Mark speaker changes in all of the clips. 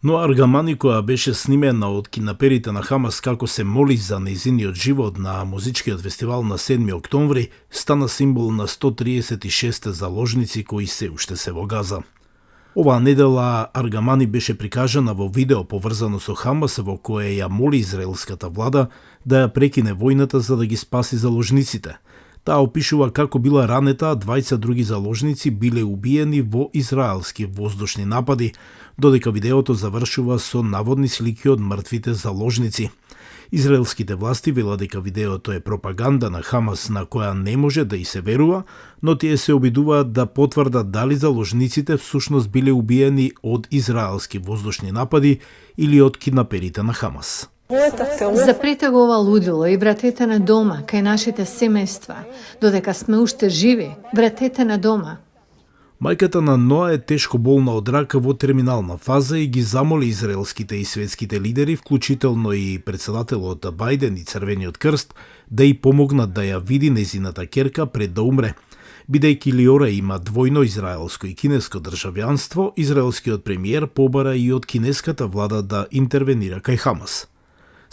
Speaker 1: Но Аргамани, која беше снимена од кинаперите на Хамас како се моли за нејзиниот живот на музичкиот фестивал на 7 октомври, стана символ на 136 заложници кои се уште се во Газа. Оваа недела Аргамани беше прикажана во видео поврзано со Хамас, во кое ја моли израелската влада да ја прекине војната за да ги спаси заложниците. Таа опишува како била ранета, а 20 други заложници биле убиени во израелски воздушни напади, додека видеото завршува со наводни слики од мртвите заложници. Израелските власти велат дека видеото е пропаганда на Хамас на која не може да и се верува, но тие се обидуваат да потврдат дали заложниците всушност биле убиени од израелски воздушни напади или од киднаперите на Хамас.
Speaker 2: Запрете го ова лудило и вратете на дома кај нашите семејства. Додека сме уште живи, вратете на дома.
Speaker 1: Мајката на Ноа е тешко болна од рак во терминална фаза и ги замоли израелските и светските лидери, вклучително и председателот Бајден и Црвениот крст, да и помогнат да ја види нејзината ќерка пред да умре. Бидејќи Лиора има двојно израелско и кинеско државјанство, израелскиот премиер побара и од кинеската влада да интервенира кај Хамас.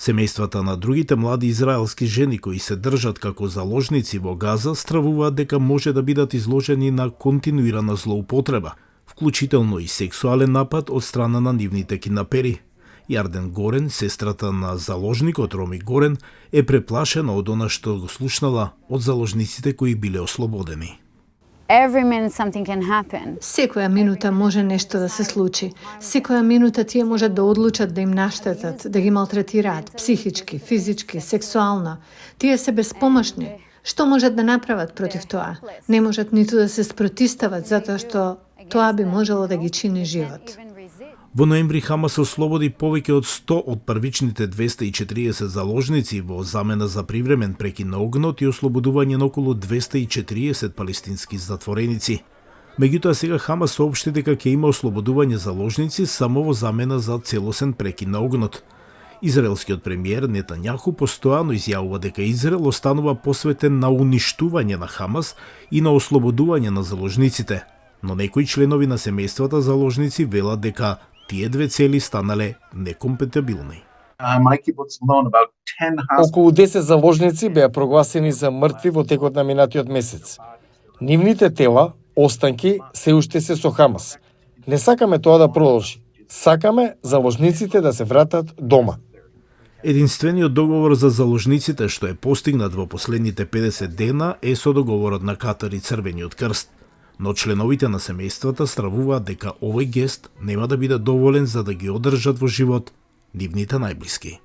Speaker 1: Семејствата на другите млади израелски жени кои се држат како заложници во Газа стравуваат дека може да бидат изложени на континуирана злоупотреба, вклучително и сексуален напад од страна на нивните киднапери. Јарден Горен, сестрата на заложникот Роми Горен, е преплашена од она што го слушнала од заложниците кои биле ослободени.
Speaker 3: Every minute something can happen.
Speaker 2: Секоја минута може нешто да се случи. Секоја минута тие можат да одлучат да им наштетат, да ги малтретираат психички, физички, сексуално. Тие се беспомошни. Што можат да направат против тоа? Не можат ниту да се спротистават затоа што тоа би можело да ги чини живот.
Speaker 1: Во ноември Хамас ослободи повеќе од 100 од првичните 240 заложници во замена за привремен прекин на огнот и ослободување на околу 240 палестински затвореници. Меѓутоа сега Хамас соопшти дека ќе има ослободување заложници само во замена за целосен прекин на огнот. Израелскиот премиер Нетањаху постојано изјавува дека Израел останува посветен на уништување на Хамас и на ослободување на заложниците, но некои членови на семејствата заложници велат дека тие две цели станале некомпатибилни.
Speaker 4: Околу 10 заложници беа прогласени за мртви во текот на минатиот месец. Нивните тела, останки, се уште се со Хамас. Не сакаме тоа да продолжи. Сакаме заложниците да се вратат дома.
Speaker 1: Единствениот договор за заложниците што е постигнат во последните 50 дена е со договорот на Катар и Црвениот крст. Но членовите на семејствата стравуваат дека овој гест нема да биде доволен за да ги одржат во живот нивните најблиски.